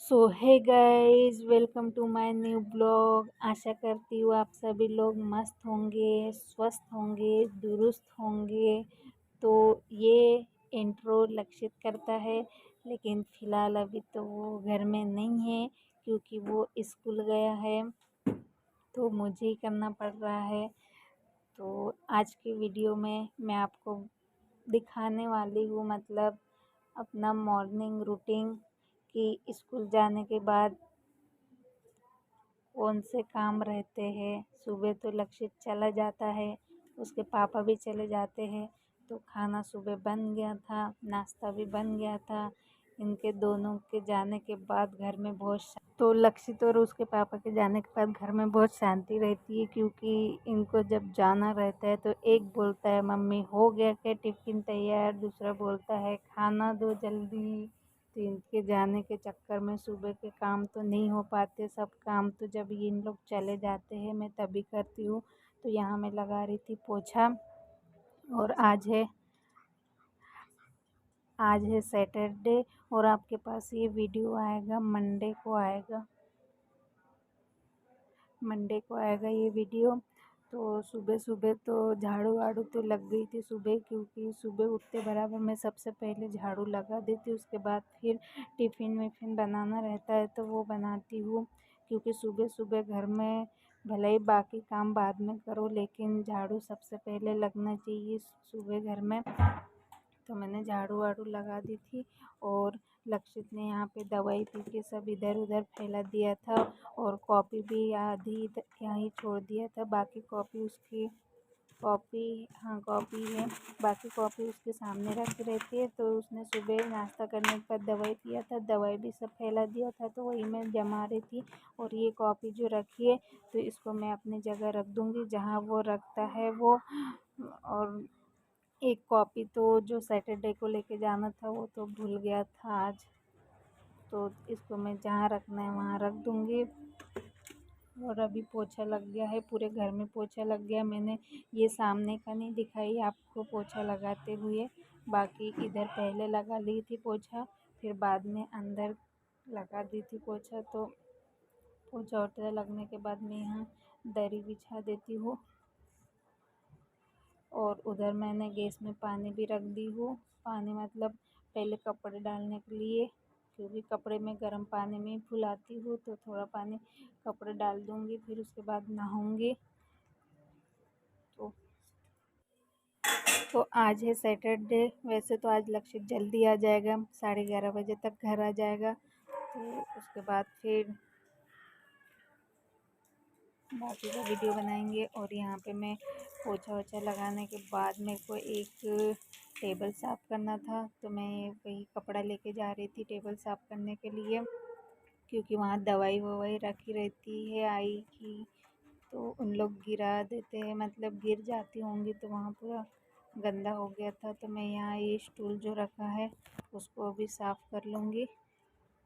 So hey guys, welcome to my new blog. आशा करती हूँ आप सभी लोग मस्त होंगे, स्वस्थ होंगे, दुरुस्त होंगे। तो ये इंट्रो लक्षित करता है, लेकिन फ़िलहाल अभी तो वो घर में नहीं है क्योंकि वो स्कूल गया है, तो मुझे ही करना पड़ रहा है। तो आज की वीडियो में मैं आपको दिखाने वाली हूँ, मतलब अपना मॉर्निंग रूटीन कि स्कूल जाने के बाद कौन से काम रहते हैं। सुबह तो लक्षित चला जाता है, उसके पापा भी चले जाते हैं, तो खाना सुबह बन गया था, नाश्ता भी बन गया था। इनके दोनों के जाने के बाद घर में तो लक्षित और उसके पापा के जाने के बाद घर में बहुत शांति रहती है, क्योंकि इनको जब जाना रहता है तो एक बोलता है मम्मी हो गया क्या टिफ़िन तैयार, दूसरा बोलता है खाना दो जल्दी। तो इनके जाने के चक्कर में सुबह के काम तो नहीं हो पाते, सब काम तो जब इन लोग चले जाते हैं मैं तभी करती हूँ। तो यहाँ मैं लगा रही थी पोछा। और आज है सैटरडे, और आपके पास ये वीडियो आएगा मंडे को आएगा ये वीडियो। तो सुबह सुबह तो झाड़ू वाड़ू तो लग गई थी सुबह, क्योंकि सुबह उठते बराबर मैं सबसे पहले झाड़ू लगा देती हूँ। उसके बाद फिर टिफ़िन विफ़िन बनाना रहता है तो वो बनाती हूँ, क्योंकि सुबह सुबह घर में भले ही बाकी काम बाद में करो, लेकिन झाड़ू सबसे पहले लगना चाहिए सुबह घर में। तो मैंने झाड़ू वाड़ू लगा दी थी, और लक्षित ने यहाँ पे दवाई पी के सब इधर उधर फैला दिया था, और कॉपी भी आधी यहीं छोड़ दिया था। बाकी कॉपी उसकी कॉपी है, बाकी कॉपी उसके सामने रखी रहती है। तो उसने सुबह नाश्ता करने के बाद दवाई पिया था, दवाई भी सब फैला दिया था, तो वही मैं जमा रही थी। और ये कॉपी जो रखी है तो इसको मैं अपनी जगह रख दूँगी जहाँ वो रखता है वो। और एक कॉपी तो जो सैटरडे को लेके जाना था वो तो भूल गया था आज, तो इसको मैं जहाँ रखना है वहाँ रख दूँगी। और अभी पोछा लग गया है, पूरे घर में पोछा लग गया। मैंने ये सामने का नहीं दिखाई आपको पोछा लगाते हुए, बाकी इधर पहले लगा ली थी पोछा, फिर बाद में अंदर लगा दी थी पोछा। तो पोछा वोछा लगने के बाद मैं यहाँ दरी बिछा देती हूँ, और उधर मैंने गैस में पानी भी रख दी हूँ। पानी मतलब पहले कपड़े डालने के लिए, क्योंकि कपड़े में गर्म पानी में फुलाती हूँ, तो थोड़ा पानी कपड़े डाल दूँगी, फिर उसके बाद नहाऊँगी। तो आज है सैटरडे, वैसे तो आज लक्षित जल्दी आ जाएगा, 11:30 बजे तक घर आ जाएगा। तो उसके बाद फिर बाकी का वीडियो बनाएंगे। और यहाँ पे मैं पोछा वोछा लगाने के बाद मेरे को एक टेबल साफ़ करना था, तो मैं वही कपड़ा लेके जा रही थी टेबल साफ़ करने के लिए, क्योंकि वहाँ दवाई ववाई रखी रहती है आई की, तो उन लोग गिरा देते हैं, मतलब गिर जाती होंगी, तो वहाँ पूरा गंदा हो गया था। तो मैं यहाँ ये स्टूल जो रखा है उसको भी साफ़ कर लूँगी।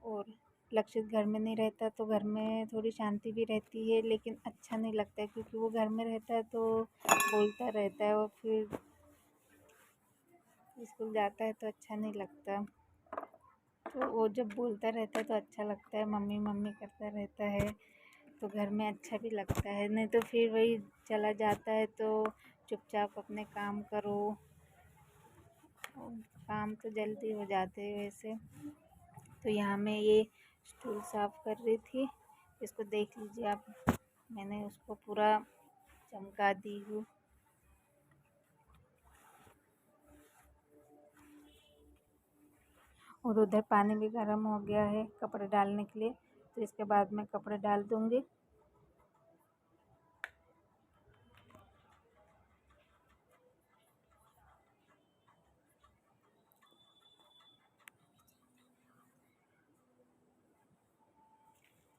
और लक्षित घर में नहीं रहता तो घर में थोड़ी शांति भी रहती है, लेकिन अच्छा नहीं लगता है, क्योंकि वो घर में रहता है तो बोलता रहता है, और फिर स्कूल जाता है तो अच्छा नहीं लगता। तो वो जब बोलता रहता है तो अच्छा लगता है, मम्मी मम्मी करता रहता है, तो घर में अच्छा भी लगता है। नहीं तो फिर वही चला जाता है तो चुपचाप अपने काम करो, काम तो जल्दी हो जाते हैं वैसे। तो यहाँ मैं ये स्टूल साफ़ कर रही थी, इसको देख लीजिए आप, मैंने उसको पूरा चमका दी हूँ। और उधर पानी भी गर्म हो गया है कपड़े डालने के लिए, तो इसके बाद मैं कपड़े डाल दूँगी।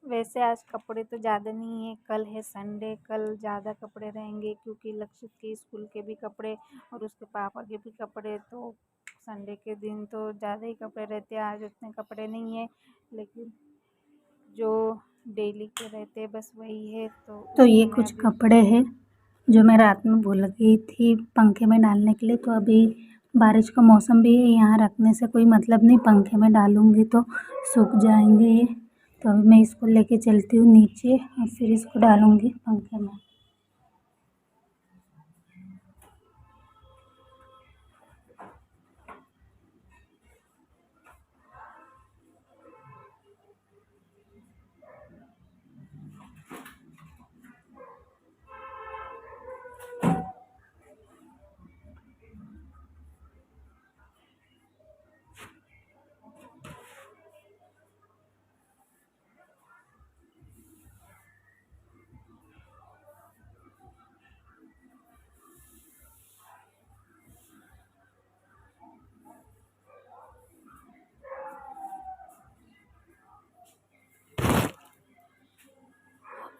वैसे आज कपड़े तो ज़्यादा नहीं है, कल है संडे, कल ज़्यादा कपड़े रहेंगे, क्योंकि लक्षित के स्कूल के भी कपड़े और उसके पापा के भी कपड़े, तो संडे के दिन तो ज़्यादा ही कपड़े रहते हैं। आज उतने कपड़े नहीं है, लेकिन जो डेली के रहते हैं बस वही है। तो ये कुछ कपड़े हैं जो मैं रात में भूल गई थी पंखे में डालने के लिए, तो अभी बारिश का मौसम भी है, यहाँ रखने से कोई मतलब नहीं, पंखे में डालूँगी तो सूख जाएंगे ये। तो अभी मैं इसको लेके चलती हूँ नीचे और फिर इसको डालूँगी पंखे में।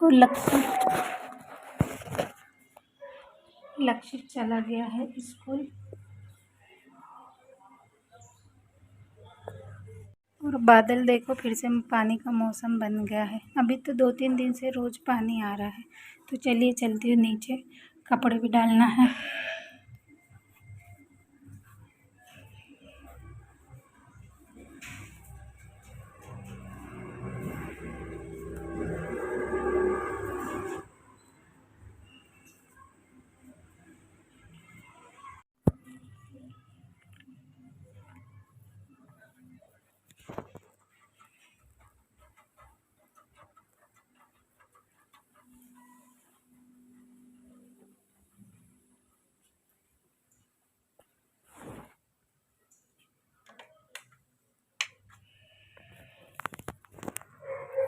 और लक्षित चला गया है स्कूल। और बादल देखो, फिर से पानी का मौसम बन गया है। अभी तो 2-3 दिन से रोज़ पानी आ रहा है। तो चलिए चलती हूँ नीचे, कपड़े भी डालना है।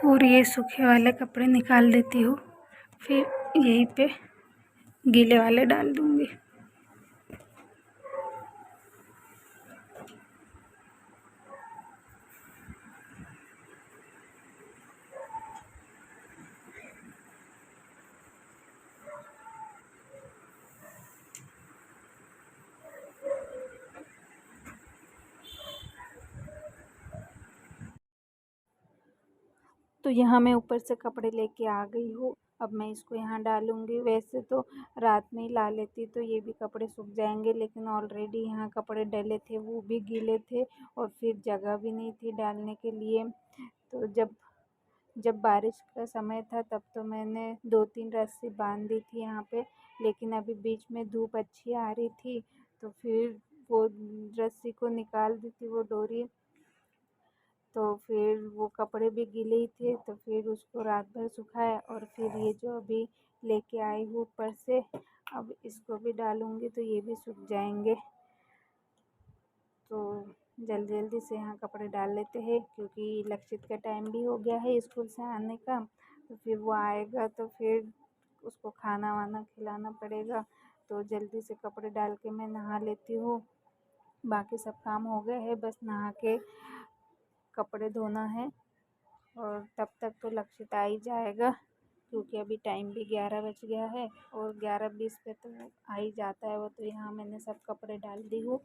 और ये सूखे वाले कपड़े निकाल देती हूँ, फिर यहीं पे गीले वाले डाल दूँगी। तो यहाँ मैं ऊपर से कपड़े लेके आ गई हूँ। अब मैं इसको यहाँ डालूँगी। वैसे तो रात में ही ला लेती तो ये भी कपड़े सूख जाएंगे, लेकिन ऑलरेडी यहाँ कपड़े डले थे, वो भी गीले थे और फिर जगह भी नहीं थी डालने के लिए। तो जब बारिश का समय था तब तो मैंने 2-3 रस्सी बांध दी थी यहाँ पे, लेकिन अभी बीच में धूप अच्छी आ रही थी तो फिर वो रस्सी को निकाल दी थी, वो डोरी। तो फिर वो कपड़े भी गीले ही थे, तो फिर उसको रात भर सुखाया और फिर ये जो अभी लेके आई हूँ ऊपर से, अब इसको भी डालूँगी तो ये भी सूख जाएंगे। तो जल्दी जल्दी से यहाँ कपड़े डाल लेते हैं, क्योंकि लक्षित का टाइम भी हो गया है स्कूल से आने का। तो फिर वो आएगा तो फिर उसको खाना वाना खिलाना पड़ेगा। तो जल्दी से कपड़े डाल के मैं नहा लेती हूँ। बाकी सब काम हो गए हैं, बस नहा के कपड़े धोना है। और तब तक तो लक्षित आ ही जाएगा, क्योंकि अभी टाइम भी 11 बज गया है और 11:20 पे तो आ ही जाता है वो। तो यहाँ मैंने सब कपड़े डाल दी हूँ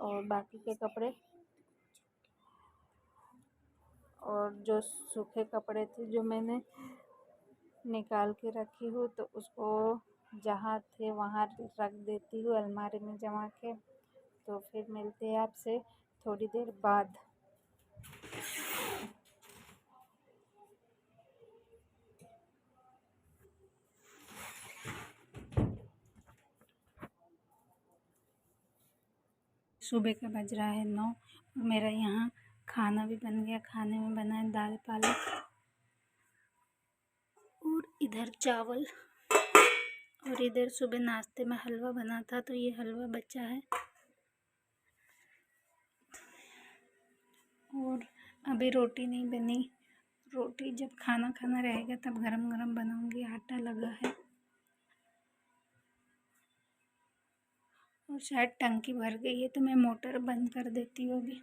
और बाकी के कपड़े और जो सूखे कपड़े थे जो मैंने निकाल के रखी हूँ, तो उसको जहाँ थे वहाँ रख देती हूँ अलमारी में जमा के। तो फिर मिलते हैं आपसे थोड़ी देर बाद। सुबह का बज रहा है 9 और मेरा यहाँ खाना भी बन गया। खाने में बना है दाल पालक और इधर चावल, और इधर सुबह नाश्ते में हलवा बना था तो ये हलवा बचा है। और अभी रोटी नहीं बनी, रोटी जब खाना खाना रहेगा तब गरम गरम बनाऊंगी। आटा लगा है और शायद टंकी भर गई है, तो मैं मोटर बंद कर देती हूँ अभी।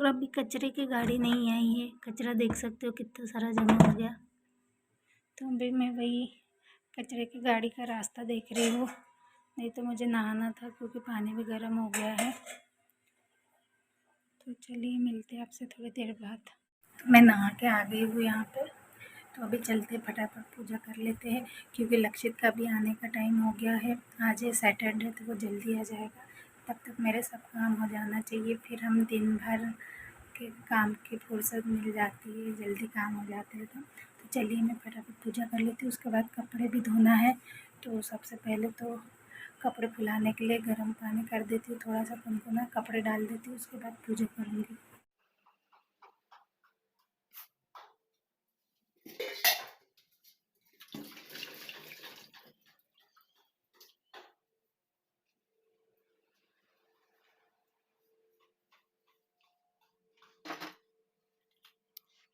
और अभी कचरे की गाड़ी नहीं आई है, कचरा देख सकते हो कितना सारा जमा हो गया। तो अभी मैं वही कचरे की गाड़ी का रास्ता देख रही हूँ, नहीं तो मुझे नहाना था क्योंकि पानी भी गर्म हो गया है। तो चलिए मिलते हैं आपसे थोड़ी देर बाद। तो मैं नहा के आ गई हूँ यहाँ पे, तो अभी चलते फटाफट पूजा कर लेते हैं क्योंकि लक्षित का भी आने का टाइम हो गया है। आज है सैटरडे तो वो जल्दी आ जाएगा, तब तक मेरे सब काम हो जाना चाहिए, फिर हम दिन भर के काम की फुर्सत मिल जाती है, जल्दी काम हो जाते हैं। तो चलिए मैं फटाफट पूजा कर लेती हूँ, उसके बाद कपड़े भी धोना है। तो सबसे पहले तो कपड़े फुलाने के लिए गर्म पानी कर देती हूँ, थोड़ा सा गुनगुना कपड़े डाल देती हूँ, उसके बाद पूजा करूँगी।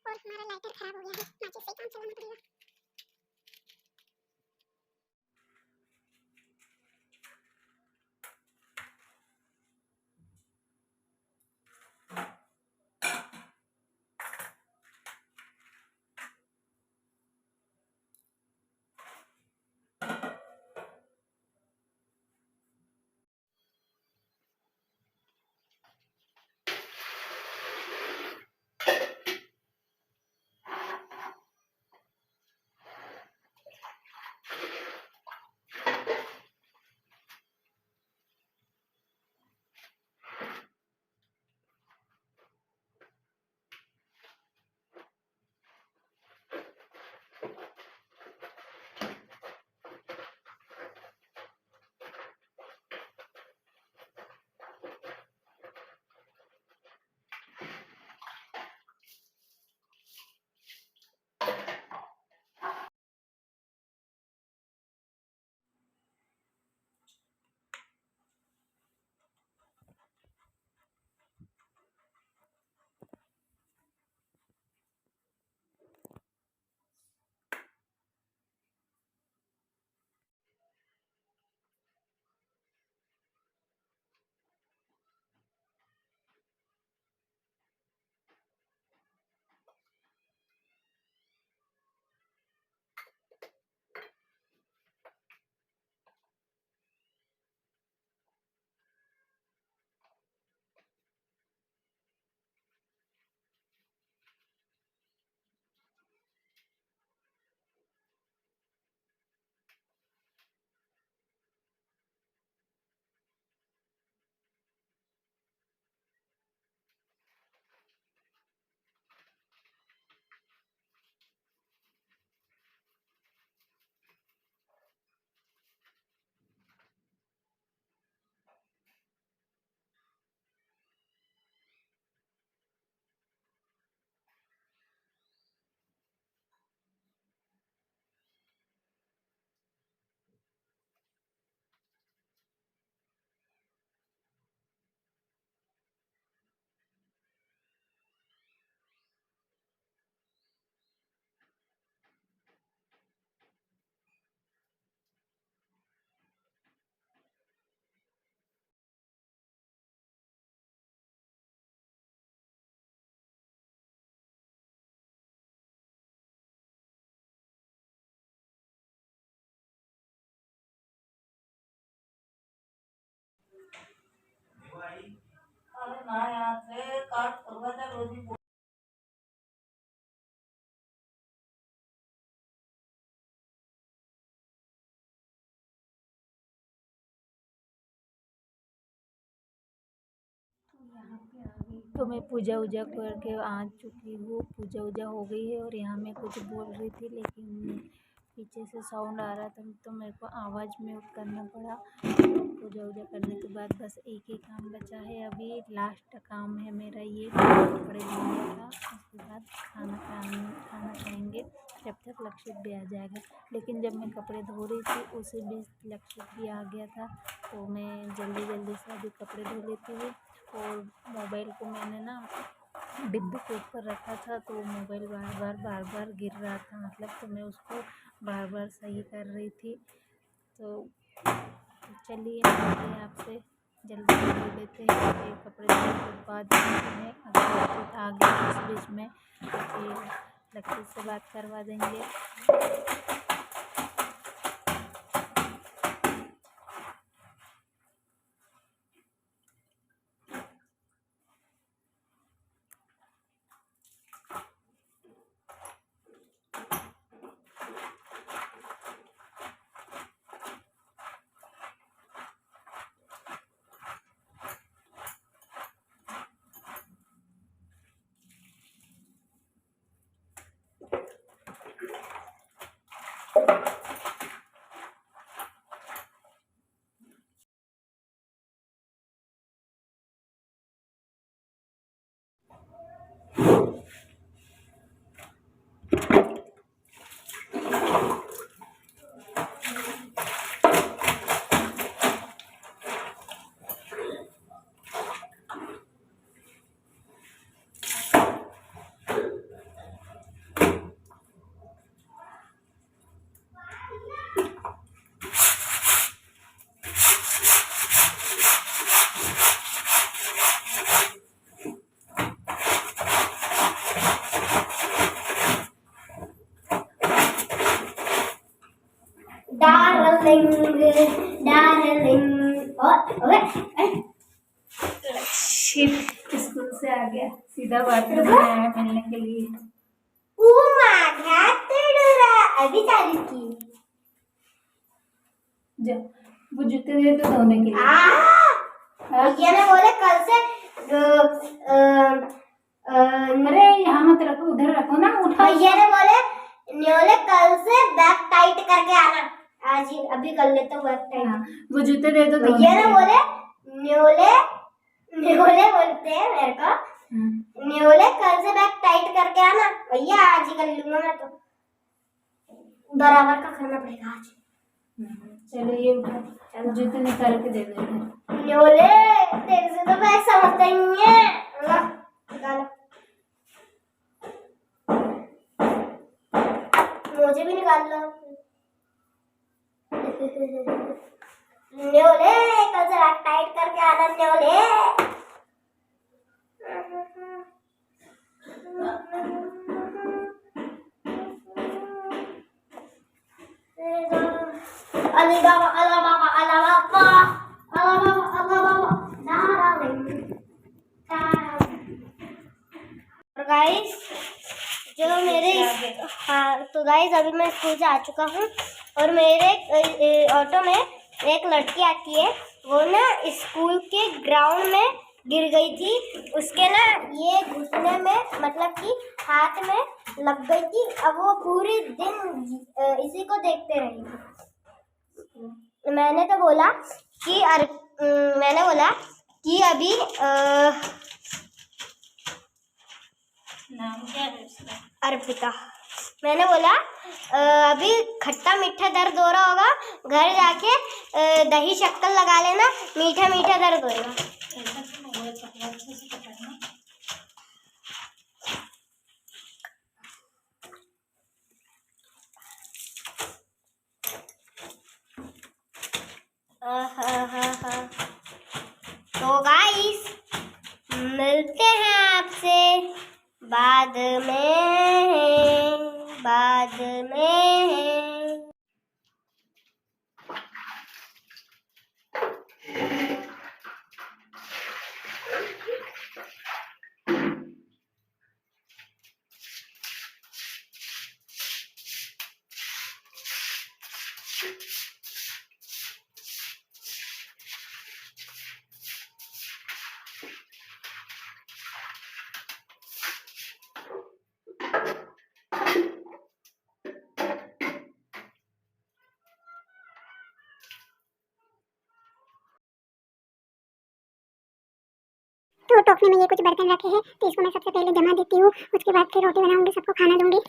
और हमारा लाइटर खराब हो गया है, माचिस से काम चलाना पड़ेगा। तो मैं पूजा वूजा करके आ चुकी हूँ, पूजा वूजा हो गई है और यहाँ मैं कुछ बोल रही थी लेकिन पीछे से साउंड आ रहा था तो मेरे को आवाज़ म्यूट करना पड़ा। तो पूजा वूजा करने के बाद बस एक ही काम बचा है, अभी लास्ट काम है मेरा ये, कपड़े धोने का। उसके बाद खाना खाएंगे, जब तक लक्षित भी आ जाएगा। लेकिन जब मैं कपड़े धो रही थी उसी बीच लक्षित भी आ गया था, तो मैं जल्दी से अभी कपड़े धो लेती हूँ। और मोबाइल को मैंने ना डिब्बे के ऊपर रखा था तो मोबाइल बार बार गिर रहा था, मतलब तो मैं उसको बार सही कर रही थी। तो चलिए मिलते हैं आपसे जल्दी धो लेते हैं, फिर कपड़े धोने के बाद में अगर लड़की आ गई इस बीच में तो फिर लड़की से बात करवा देंगे। डार्लिंग डार्लिंग स्कूल से आ गया, सीधा बाथरूम में आया मिलने के लिए। अभी तारीफ की जब वो जूते दे तो धोने के लिए। भैया ने बोले कल से अरे यहाँ मत रखो, उधर रखो ना, उठा। भैया ने बोले न्योले कल से बैग टाइट करके आना। आज ही अभी कर लेता हूँ बैग टाइट। वो जूते दे दो। भैया ने बोले न्योले बोलते हैं मेरे को, न्योले कल से बैग टाइट करके आना। भैया आज ही कर लूंगा मैं, तो बराबर का करना पड़ेगा आज। चलो ये उठा, जूते निकाल के दे दो। न्योले तेरे से तो बैग समझता ही नहीं है। निकालो, मुझे भी निकाल लो। न्योले कल से बैग टाइट करके आना। न्योले अली बाबा अल्लाह बाबा अल्लाह बाबा अल्लाह बाबा अल्लाह बाबा गाइस जो मेरे तो गाइस अभी मैं स्कूल से आ चुका हूँ और मेरे ऑटो में एक लड़की आती है। वो ना स्कूल के ग्राउंड में गिर गई थी, उसके ना ये घुटने में मतलब कि हाथ में लग गई थी। अब वो पूरे दिन इसी को देखते रही। मैंने बोला कि अभी नाम क्या है उसका? अर्पिता। मैंने बोला अभी खट्टा मीठा दर्द हो रहा होगा, घर जाके दही शक्कर लगा लेना, मीठा मीठा दर्द होएगा। तो गाइस मिलते हैं आपसे बाद में। तो टोकरी में ये कुछ बर्तन रखे हैं, तो इसको मैं सबसे पहले जमा देती हूँ। उसके बाद फिर रोटी बनाऊंगी, सबको खाना दूंगी।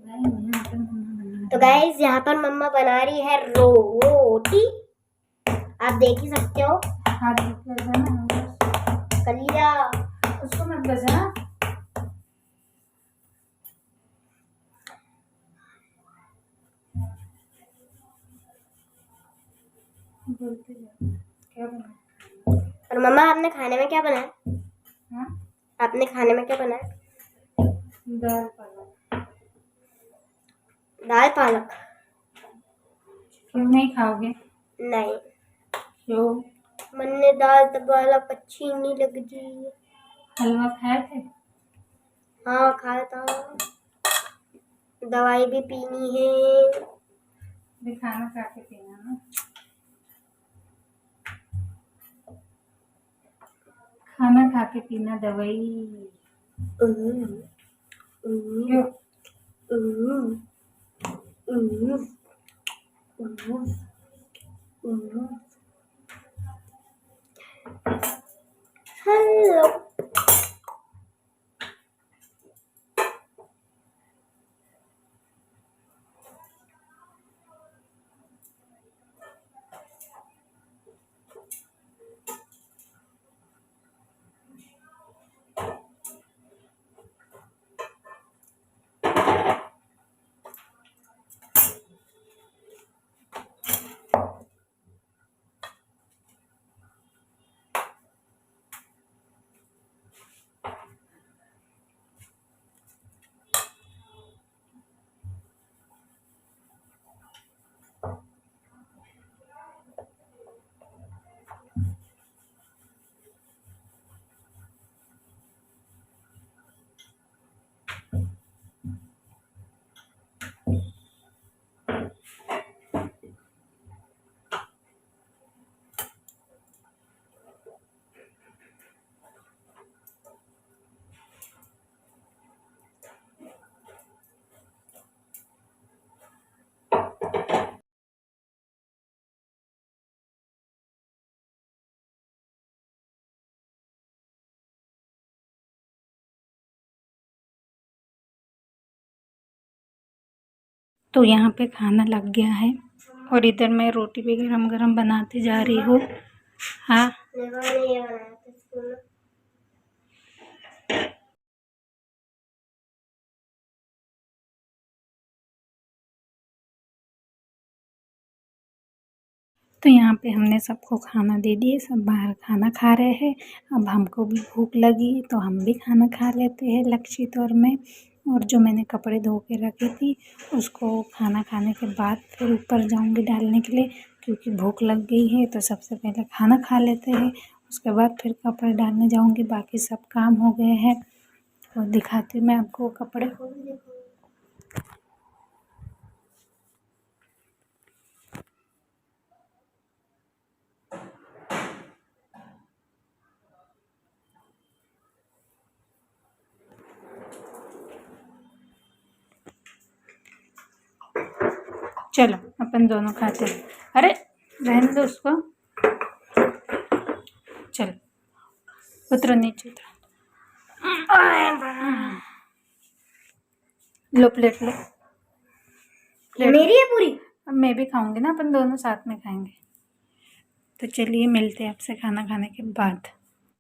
तो गाइस यहाँ पर मम्मा बना रही है रोटी, आप देख ही सकते हो। हाथ कर लिया, उसको मत बजा। बोलते जाओ क्या बना। और मम्मा आपने खाने में क्या बनाया? हाँ, आपने खाने में क्या बनाया? दाल पालक। दाल पालक। क्यों नहीं खाओगे? नहीं, क्यों? मैंने दाल पालक अच्छी नहीं लगती। हलवा खाए थे? हाँ खाया था, दवाई भी पीनी है। भी खाना खा के पीना ना। खाना खा के पीना दवाई। क्यों? हेलो, तो यहाँ पे खाना लग गया है और इधर मैं रोटी भी गरम गरम बनाते जा रही हूँ। हाँ, मैंने ये बनाया था स्कूल में। तो यहाँ पे हमने सबको खाना दे दिए, सब बाहर खाना खा रहे हैं। अब हमको भी भूख लगी तो हम भी खाना खा लेते हैं लक्षित और मैं। और जो मैंने कपड़े धो के रखी थी उसको खाना खाने के बाद फिर ऊपर जाऊंगी डालने के लिए, क्योंकि भूख लग गई है। तो सबसे पहले खाना खा लेते हैं, उसके बाद फिर कपड़े डालने जाऊंगी। बाकी सब काम हो गए हैं और दिखाती हूँ मैं आपको कपड़े। चलो अपन दोनों खाते हैं। अरे रहने दो उसको। चलो उतरो नीचे, उतरो। लो प्लेट लो। मेरी है पूरी। अब मैं भी खाऊंगी ना, अपन दोनों साथ में खाएंगे। तो चलिए मिलते हैं आपसे खाना खाने के बाद।